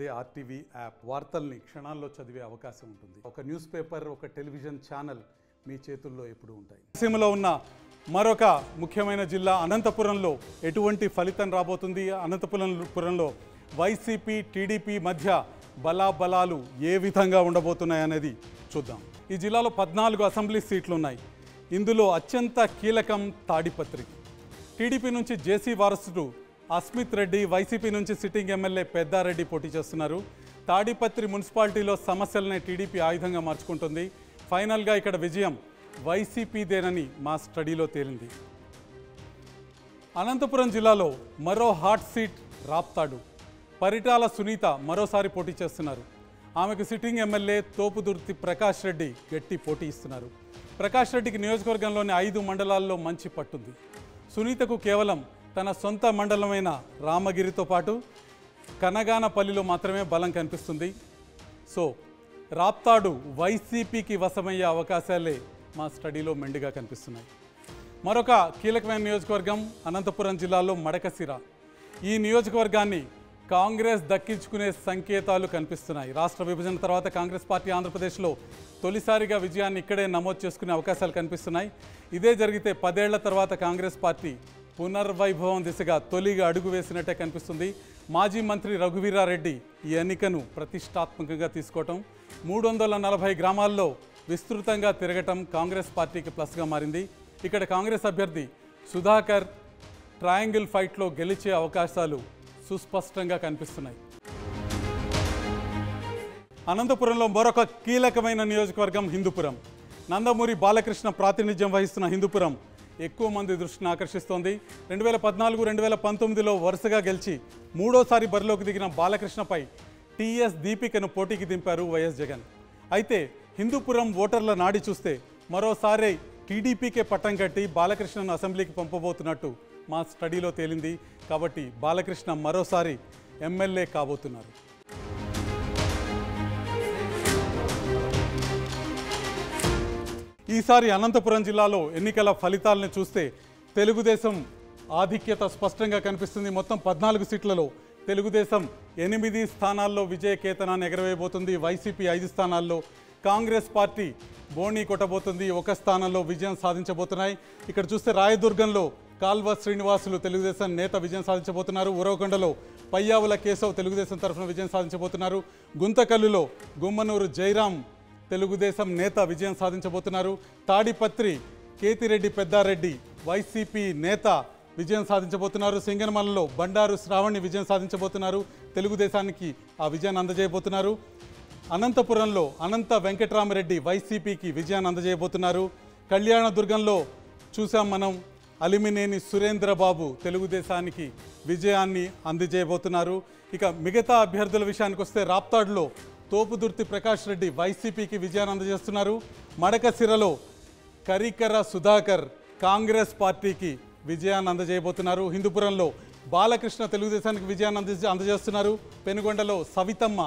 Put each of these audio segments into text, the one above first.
అదే RTV app వార్తల్ని క్షణాల్లో చదివే అవకాశం ఉంటుంది. ఒక న్యూస్ పేపర్, ఒక టెలివిజన్ ఛానల్ మీ చేతుల్లో ఎప్పుడూ ఉంటాయి. రాయలసీమలో ఉన్న మరొక ముఖ్యమైన జిల్లా అనంతపురంలో ఎటువంటి ఫలితం రాబోతుంది? అనంతపురంలో వైసీపీ టీడీపీ మధ్య బలాబలాలు ఏ విధంగా ఉండబోతున్నాయి అనేది చూద్దాం. ఈ జిల్లాలో 14 అసెంబ్లీ సీట్లు ఉన్నాయి. ఇందులో అత్యంత కీలకం తాడిపత్రి. టీడీపీ నుంచి జేసీ వారసుడు అస్మిత్ రెడ్డి, వైసీపీ నుంచి సిట్టింగ్ ఎమ్మెల్యే పెద్దారెడ్డి పోటీ చేస్తున్నారు. తాడిపత్రి మున్సిపాలిటీలో సమస్యలనే టీడీపీ ఆయుధంగా మార్చుకుంటుంది. ఫైనల్గా ఇక్కడ విజయం వైసీపీదేనని మా స్టడీలో తేలింది. అనంతపురం జిల్లాలో మరో హాట్ సీట్ రాప్తాడు. పరిటాల సునీత మరోసారి పోటీ చేస్తున్నారు. ఆమెకు సిట్టింగ్ ఎమ్మెల్యే తోపుదుర్తి ప్రకాష్ రెడ్డి గట్టి పోటీ ఇస్తున్నారు. ప్రకాష్ రెడ్డికి నియోజకవర్గంలోని 5 మండలాల్లో మంచి పట్టుంది. సునీతకు కేవలం తన సొంత మండలమైన రామగిరితో పాటు కనగానపల్లిలో మాత్రమే బలం కనిపిస్తుంది. సో రాప్తాడు వైసీపీకి వశమయ్యే అవకాశాలే మా స్టడీలో మెండుగా కనిపిస్తున్నాయి. మరొక కీలకమైన నియోజకవర్గం అనంతపురం జిల్లాలో మడకశిర. ఈ నియోజకవర్గాన్ని కాంగ్రెస్ దక్కించుకునే సంకేతాలు కనిపిస్తున్నాయి. రాష్ట్ర విభజన తర్వాత కాంగ్రెస్ పార్టీ ఆంధ్రప్రదేశ్లో తొలిసారిగా విజయాన్ని ఇక్కడే నమోదు చేసుకునే అవకాశాలు కనిపిస్తున్నాయి. ఇదే జరిగితే 10 ఏళ్ల తర్వాత కాంగ్రెస్ పార్టీ పునర్వైభవం దిశగా తొలిగా అడుగు వేసినట్టే కనిపిస్తుంది. మాజీ మంత్రి రఘువీరారెడ్డి ఈ ఎన్నికను ప్రతిష్టాత్మకంగా తీసుకోవటం, 340 గ్రామాల్లో విస్తృతంగా తిరగటం కాంగ్రెస్ పార్టీకి ప్లస్గా మారింది. ఇక్కడ కాంగ్రెస్ అభ్యర్థి సుధాకర్ ట్రయాంగిల్ ఫైట్లో గెలిచే అవకాశాలు సుస్పష్టంగా కనిపిస్తున్నాయి. అనంతపురంలో మరొక కీలకమైన నియోజకవర్గం హిందూపురం. నందమూరి బాలకృష్ణ ప్రాతినిధ్యం వహిస్తున్న హిందూపురం ఎక్కువ మంది దృష్టిని ఆకర్షిస్తోంది. 2014, 2019లో వరుసగా గెలిచి మూడోసారి బరిలోకి దిగిన బాలకృష్ణపై టీఎస్ దీపికను పోటీకి దింపారు వైఎస్ జగన్. అయితే హిందూపురం ఓటర్ల నాడి చూస్తే మరోసారి టీడీపీకే పట్టం కట్టి బాలకృష్ణను అసెంబ్లీకి పంపబోతున్నట్టు మా స్టడీలో తేలింది. కాబట్టి బాలకృష్ణ మరోసారి ఎమ్మెల్యే కాబోతున్నారు. ఈసారి అనంతపురం జిల్లాలో ఎన్నికల ఫలితాలను చూస్తే తెలుగుదేశం ఆధిక్యత స్పష్టంగా కనిపిస్తుంది. మొత్తం 14 సీట్లలో తెలుగుదేశం 8 స్థానాల్లో విజయకేతనాన్ని ఎగరవేయబోతుంది. వైసీపీ 5 స్థానాల్లో, కాంగ్రెస్ పార్టీ బోణీ కొట్టబోతుంది. 1 స్థానంలో విజయం సాధించబోతున్నాయి. ఇక్కడ చూస్తే రాయదుర్గంలో కాల్వ శ్రీనివాసులు తెలుగుదేశం నేత విజయం సాధించబోతున్నారు. ఉరవకొండలో పయ్యావుల కేశవ్ తెలుగుదేశం తరఫున విజయం సాధించబోతున్నారు. గుంతకల్లులో గుమ్మనూరు జైరాం తెలుగుదేశం నేత విజయం సాధించబోతున్నారు. తాడిపత్రి కేతిరెడ్డి పెద్దారెడ్డి వైసీపీ నేత విజయం సాధించబోతున్నారు. సింగనమలలో బండారు శ్రావణి విజయం సాధించబోతున్నారు. తెలుగుదేశానికి ఆ విజయాన్ని అందజేయబోతున్నారు. అనంతపురంలో అనంత వెంకటరామరెడ్డి వైసీపీకి విజయాన్ని అందజేయబోతున్నారు. కళ్యాణదుర్గంలో చూసాం మనం, అలిమినేని సురేంద్రబాబు తెలుగుదేశానికి విజయాన్ని అందజేయబోతున్నారు. ఇక మిగతా అభ్యర్థుల విషయానికి వస్తే రాప్తాడులో తోపుదుర్తి ప్రకాష్ రెడ్డి వైసీపీకి విజయాన్ని అందజేస్తున్నారు. మడకశిరలో కరికర సుధాకర్ కాంగ్రెస్ పార్టీకి విజయాన్ని అందజేయబోతున్నారు. హిందూపురంలో బాలకృష్ణ తెలుగుదేశానికి విజయాన్ని అందజేస్తున్నారు. పెనుగొండలో సవితమ్మ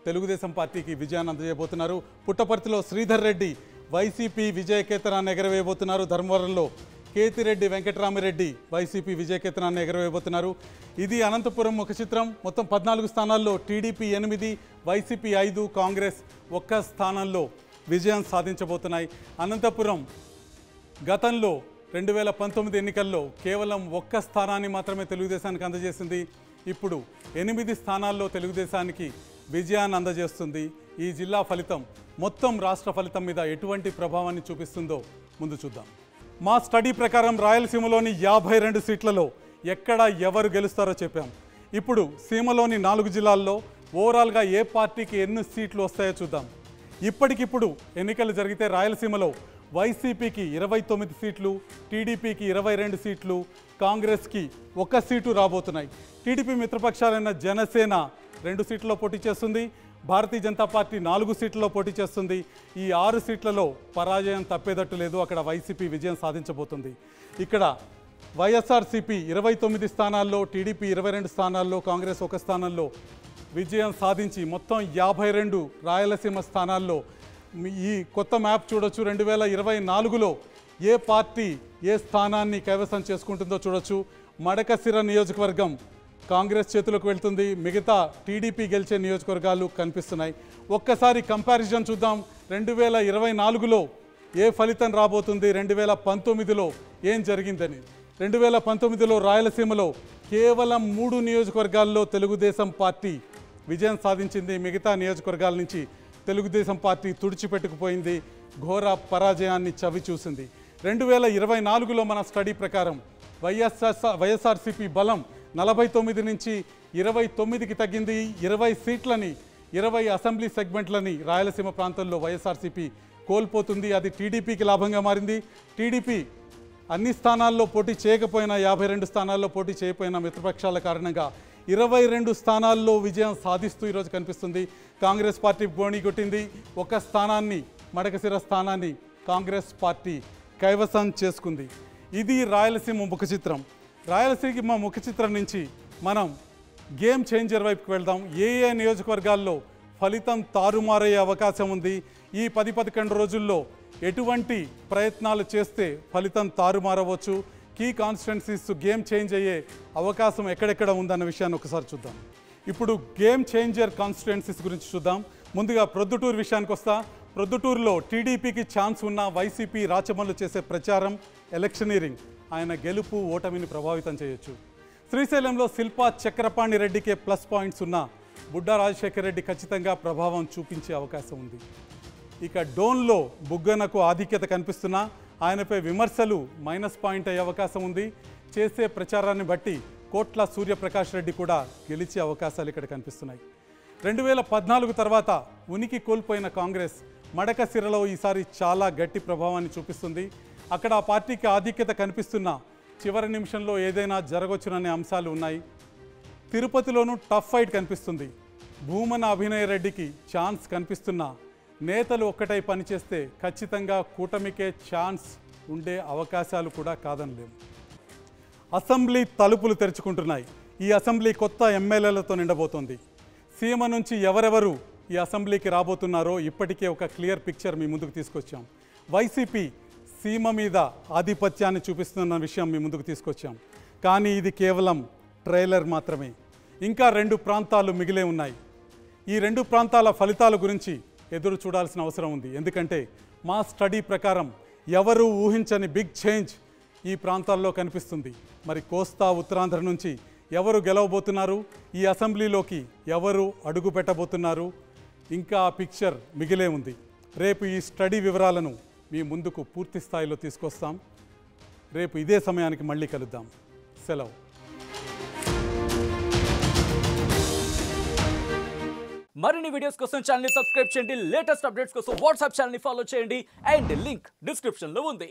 తెలుగుదేశం పార్టీకి విజయాన్ని అందజేయబోతున్నారు. పుట్టపర్తిలో శ్రీధర్ రెడ్డి వైసీపీ విజయకేతనాన్ని ఎగరవేయబోతున్నారు. ధర్మవరంలో కేతిరెడ్డి వెంకటరామిరెడ్డి వైసీపీ విజయకేతనాన్ని ఎగరవేయబోతున్నారు. ఇది అనంతపురం ముఖ చిత్రం. మొత్తం 14 స్థానాల్లో టీడీపీ 8, వైసీపీ 5, కాంగ్రెస్ 1 స్థానంలో విజయం సాధించబోతున్నాయి. అనంతపురం గతంలో 2019 ఎన్నికల్లో కేవలం 1 స్థానాన్ని మాత్రమే తెలుగుదేశానికి అందజేసింది. ఇప్పుడు 8 స్థానాల్లో తెలుగుదేశానికి విజయాన్ని అందజేస్తుంది. ఈ జిల్లా ఫలితం మొత్తం రాష్ట్ర ఫలితం మీద ఎటువంటి ప్రభావాన్ని చూపిస్తుందో ముందు చూద్దాం. మా స్టడీ ప్రకారం రాయలసీమలోని 52 సీట్లలో ఎక్కడ ఎవరు గెలుస్తారో చెప్పాం. ఇప్పుడు సీమలోని 4 జిల్లాల్లో ఓవరాల్గా ఏ పార్టీకి ఎన్ని సీట్లు వస్తాయో చూద్దాం. ఇప్పటికిప్పుడు ఎన్నికలు జరిగితే రాయలసీమలో వైసీపీకి 29 సీట్లు, టీడీపీకి 22 సీట్లు, కాంగ్రెస్కి 1 సీటు రాబోతున్నాయి. టీడీపీ మిత్రపక్షాలైన జనసేన 2 సీట్లలో పోటీ చేస్తుంది. భారతీయ జనతా పార్టీ 4 సీట్లలో పోటీ చేస్తుంది. ఈ 6 సీట్లలో పరాజయం తప్పేదట్టు లేదు. అక్కడ వైసీపీ విజయం సాధించబోతుంది. ఇక్కడ వైఎస్ఆర్సీపీ 29 స్థానాల్లో, టీడీపీ 22 స్థానాల్లో, కాంగ్రెస్ 1 స్థానంలో విజయం సాధించి మొత్తం 52 రాయలసీమ స్థానాల్లో ఈ కొత్త మ్యాప్ చూడొచ్చు. 2024లో ఏ పార్టీ ఏ స్థానాన్ని కైవసం చేసుకుంటుందో చూడొచ్చు. మడకశిర నియోజకవర్గం కాంగ్రెస్ చేతులకు వెళ్తుంది, మిగతా టీడీపీ గెలిచే నియోజకవర్గాలు కనిపిస్తున్నాయి. ఒక్కసారి కంపారిజన్ చూద్దాం. 2024లో ఏ ఫలితం రాబోతుంది, 2019లో ఏం జరిగిందని. 2019లో రాయలసీమలో కేవలం 3 నియోజకవర్గాల్లో తెలుగుదేశం పార్టీ విజయం సాధించింది. మిగతా నియోజకవర్గాల నుంచి తెలుగుదేశం పార్టీ తుడిచిపెట్టుకుపోయింది, ఘోర పరాజయాన్ని చవి చూసింది. 2024లో మన స్టడీ ప్రకారం వైఎస్ఆర్సీపీ బలం 49 నుంచి 29కి తగ్గింది. 20 సీట్లని, 20 అసెంబ్లీ సెగ్మెంట్లని రాయలసీమ ప్రాంతంలో వైఎస్ఆర్సీపీ కోల్పోతుంది. అది టీడీపీకి లాభంగా మారింది. టీడీపీ అన్ని స్థానాల్లో పోటీ చేయకపోయినా, 52 స్థానాల్లో పోటీ చేయకపోయినా మిత్రపక్షాల కారణంగా 22 స్థానాల్లో విజయం సాధిస్తూ ఈరోజు కనిపిస్తుంది. కాంగ్రెస్ పార్టీ బోణి కొట్టింది. ఒక స్థానాన్ని, మడకశిర స్థానాన్ని కాంగ్రెస్ పార్టీ కైవసం చేసుకుంది. ఇది రాయలసీమ ముఖ చిత్రం. రాయలసీమ ముఖ చిత్రం నుంచి మనం గేమ్ చేంజర్ వైపుకి వెళ్దాం. ఏ నియోజకవర్గాల్లో ఫలితం తారుమారయ్యే అవకాశం ఉంది, ఈ 10-11 రోజుల్లో ఎటువంటి ప్రయత్నాలు చేస్తే ఫలితం తారుమారవచ్చు, కీ కాన్స్టిట్యున్సీస్ గేమ్ చేంజ్ అయ్యే అవకాశం ఎక్కడెక్కడ ఉందన్న విషయాన్ని ఒకసారి చూద్దాం. ఇప్పుడు గేమ్ చేంజర్ కాన్స్టిట్యున్సీస్ గురించి చూద్దాం. ముందుగా ప్రొద్దుటూరు విషయానికి వస్తా. ప్రొద్దుటూరులో టీడీపీకి ఛాన్స్ ఉన్న వైసీపీ రాచమల్లు చేసే ప్రచారం, ఎలక్షనీరింగ్ ఆయన గెలుపు ఓటమిని ప్రభావితం చేయొచ్చు. శ్రీశైలంలో శిల్పా చక్రపాణి రెడ్డికే ప్లస్ పాయింట్స్ ఉన్న బుడ్డా రాజశేఖర్ రెడ్డి ఖచ్చితంగా ప్రభావం చూపించే అవకాశం ఉంది. ఇక డోన్లో బుగ్గనకు ఆధిక్యత కనిపిస్తున్నా ఆయనపై విమర్శలు మైనస్ పాయింట్ అయ్యే అవకాశం ఉంది. చేసే ప్రచారాన్ని బట్టి కోట్ల సూర్యప్రకాష్ రెడ్డి కూడా గెలిచే అవకాశాలు ఇక్కడ కనిపిస్తున్నాయి. 2014 తర్వాత ఉనికి కోల్పోయిన కాంగ్రెస్ మడకశిరలో ఈసారి చాలా గట్టి ప్రభావాన్ని చూపిస్తుంది. అక్కడ ఆ పార్టీకి ఆధిక్యత కనిపిస్తున్నా చివరి నిమిషంలో ఏదైనా జరగవచ్చుననే అంశాలు ఉన్నాయి. తిరుపతిలోనూ టఫ్ ఫైట్ కనిపిస్తుంది. భూమన అభినయ్ రెడ్డికి ఛాన్స్ కనిపిస్తున్నా నేతలు ఒక్కటై పనిచేస్తే ఖచ్చితంగా కూటమికే ఛాన్స్ ఉండే అవకాశాలు కూడా కాదనలేము. అసెంబ్లీ తలుపులు తెరుచుకుంటున్నాయి. ఈ అసెంబ్లీ కొత్త ఎమ్మెల్యేలతో నిండబోతోంది. సీమ నుంచి ఎవరెవరు ఈ అసెంబ్లీకి రాబోతున్నారో ఇప్పటికే ఒక క్లియర్ పిక్చర్ మీ ముందుకు తీసుకొచ్చాం. వైసీపీ సీమ మీద ఆధిపత్యాన్ని చూపిస్తున్న విషయం మీ ముందుకు తీసుకొచ్చాం. కానీ ఇది కేవలం ట్రైలర్ మాత్రమే. ఇంకా 2 ప్రాంతాలు మిగిలే ఉన్నాయి. ఈ 2 ప్రాంతాల ఫలితాల గురించి ఎదురు చూడాల్సిన అవసరం ఉంది. ఎందుకంటే మా స్టడీ ప్రకారం ఎవరు ఊహించని బిగ్ చేంజ్ ఈ ప్రాంతాల్లో కనిపిస్తుంది. మరి కోస్తా, ఉత్తరాంధ్ర నుంచి ఎవరు గెలవబోతున్నారు, ఈ అసెంబ్లీలోకి ఎవరు అడుగు పెట్టబోతున్నారు, ఇంకా ఆ పిక్చర్ మిగిలే ఉంది. రేపు ఈ స్టడీ వివరాలను మీ ముందుకు పూర్తి స్థాయిలో తీసుకొస్తాం. రేపు ఇదే సమయానికి మళ్ళీ కలుద్దాం. సెలవు. మరిన్ని వీడియోస్ కోసం ఛానల్ ని సబ్స్క్రైబ్ చేయండి. లేటెస్ట్ అప్డేట్స్ కోసం వాట్సాప్ ఛానల్ ని ఫాలో చేయండి. అండ్ లింక్ డిస్క్రిప్షన్ లో ఉంది.